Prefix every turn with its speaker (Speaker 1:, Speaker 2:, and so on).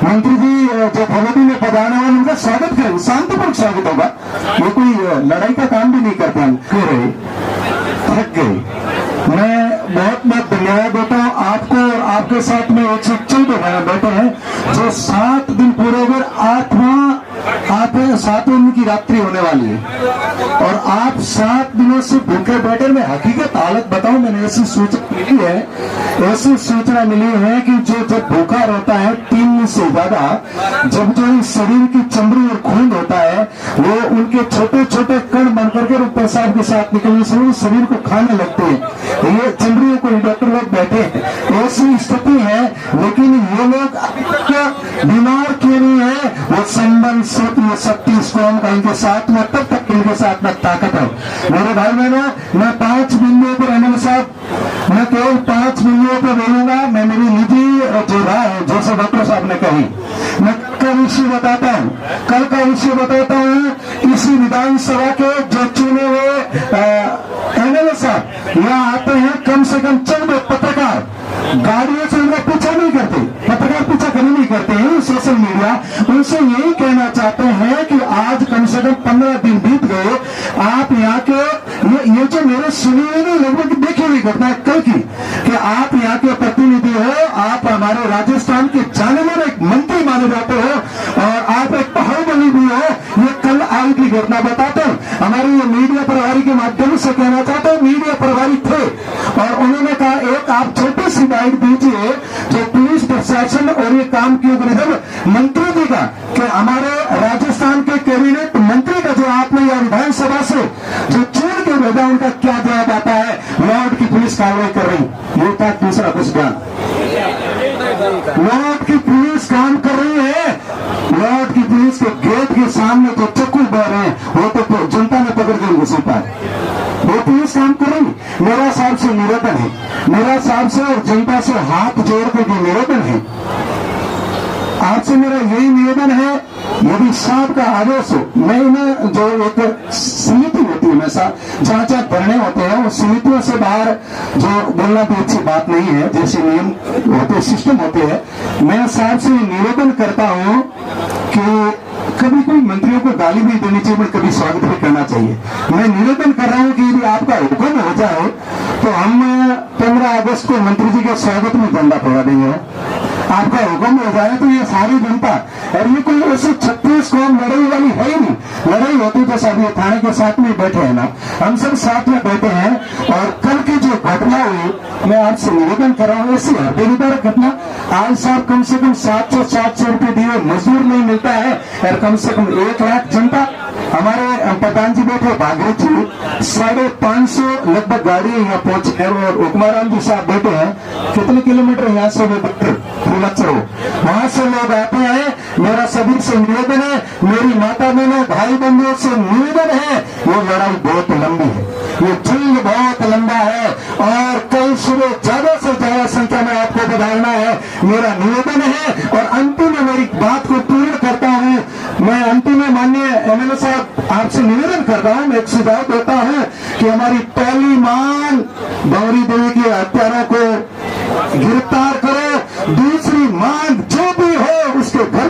Speaker 1: मंत्री जी जो भगवती में पधारने वाले उनका स्वागत करें, शांतिपूर्वक स्वागत होगा। ये कोई लड़ाई का काम भी नहीं करते हम। थक गए। मैं बहुत बहुत धन्यवाद देता हूँ आपको और आपके साथ में 114 भाई बैठे हैं जो 7 दिन पूरे अगर 7वें दिन की रात्रि होने वाली है और आप 7 दिनों से भूखे बैठे। मैं हकीकत हालत बताऊं, मैंने ऐसी सूचना मिली है कि जो जब भूखा रहता है 3 दिन से ज्यादा, जब जो शरीर की चमड़ी और खून होता है वो उनके छोटे छोटे कण बन करके पेशाब के साथ निकलने से वो शरीर को खाने लगते हैं। ये चमड़ियों को डॉक्टर लोग बैठे हैं, ऐसी स्थिति है। लेकिन ये लोग अभी तक बीमार क्यों नहीं है? वो संबंध शक्ति स्कॉम का इनके साथ में, तब तक इनके साथ में ताकत है। मेरे भाई बहनों, मैं 5 बिंदुओं पर एमएलए साहब, मैं केवल 5 बिंदुओं पर बोलूंगा। मैं मेरी निजी जो राय है, जैसे डॉक्टर साहब ने कही, मैं कल इश्यू बताता हूँ, कल का इश्यू बताता हूँ। इसी विधानसभा के जो चुने हुए एमएलए साहब यहाँ आते हैं, कम से कम चंद पत्रकार गाड़ियों से उनका पीछा नहीं करते, पत्रकार पीछा करने नहीं करते हैं सोशल मीडिया। उनसे यही कहना चाहते हैं कि आज कम से कम 15 दिन बीत गए, आप यहाँ के ये जो मेरे सुनी हुई लगभग देखी हुई घटना है कल की, कि आप यहाँ के प्रतिनिधि हो, आप हमारे राजस्थान के जाने माने एक मंत्री माने जाते हो और आप एक बाहुबली भी हो। ये कल आई की घटना बताते हैं, हमारे ये मीडिया प्रभारी के माध्यम से कहना चाहते हैं। मीडिया प्रभारी थे और उन्होंने कहा एक आप छोटी सी गाइड दीजिए जो पुलिस प्रशासन और ये काम क्यों करे। जब मंत्री जी का कि हमारे राजस्थान के कैबिनेट मंत्री का जो आपने यह विधानसभा से जो चुन के भेजा, उनका क्या जवाब आता है? लॉर्ड की पुलिस कार्रवाई कर रही। ये था दूसरा कुछ बयान, लॉर्ड की पुलिस काम कर रही है। लॉर्ड की पुलिस के गेट के सामने जो चक्कू बह रहे हैं वो तो जनता ने पकड़ के उनको सौंपा है। वो पुलिस काम कर रही। मेरा साहब से निवेदन है, मेरा साहब से और जनता से हाथ जोड़ के भी निवेदन है, आपसे मेरा यही निवेदन है, यदि साहब का आदेश हो, मैं इन्हें जो एक समिति होती है हमेशा जहाँ जहाँ धरने होते हैं, वो समितियों से बाहर जो बोलना भी अच्छी बात नहीं है, जैसे नियम होते सिस्टम होते हैं। मैं साहब से निवेदन करता हूँ कि कभी कोई मंत्रियों को गाली भी देनी चाहिए, पर कभी स्वागत भी करना चाहिए। मैं निवेदन कर रहा हूँ कि यदि आपका हुक्म हो जाए तो हम 15 अगस्त को मंत्री जी के स्वागत में झंडा फहरा देंगे। आपका हुक्म हो जाए तो ये सारी जनता, और ये कोई ऐसे 36 कौम लड़ाई वाली है ही नहीं। लड़ाई होती तो सब ये थाने के साथ में बैठे हैं ना, हम सब साथ में बैठे हैं। और कल की जो घटना हुई, मैं आपसे निवेदन कर रहा हूँ, ऐसी हृदयविदारक घटना। आज साहब कम से कम 700 रुपये दिए मजदूर नहीं मिलता है, और कम से कम 1 लाख जनता। हमारे प्रधान जी बैठे भागवत जी, 550 लगभग गाड़ी यहाँ पहुंच गए और हुक्माराम जी साहब बैठे हैं। कितने किलोमीटर यहाँ से वहां से लोग आते हैं। मेरा सभी से निवेदन है, मेरी माता बहनों भाई बंधुओं से निवेदन है, ये लड़ाई बहुत लंबी है, ये जंग बहुत लंबा है और कल सुबह ज्यादा से ज्यादा संख्या में आपको बधाना है, मेरा निवेदन है। और अंतिम में मेरी बात को पूर्ण करता हूँ, मैं अंतिम में माननीय एमएलए साहब आपसे निवेदन करता हूँ, मैं एक सुझाव देता हूँ कि हमारी पहली मांग गौरी देवी के हत्यारों को गिरफ्तार करो, दूसरी मांग जो भी हो उसके घर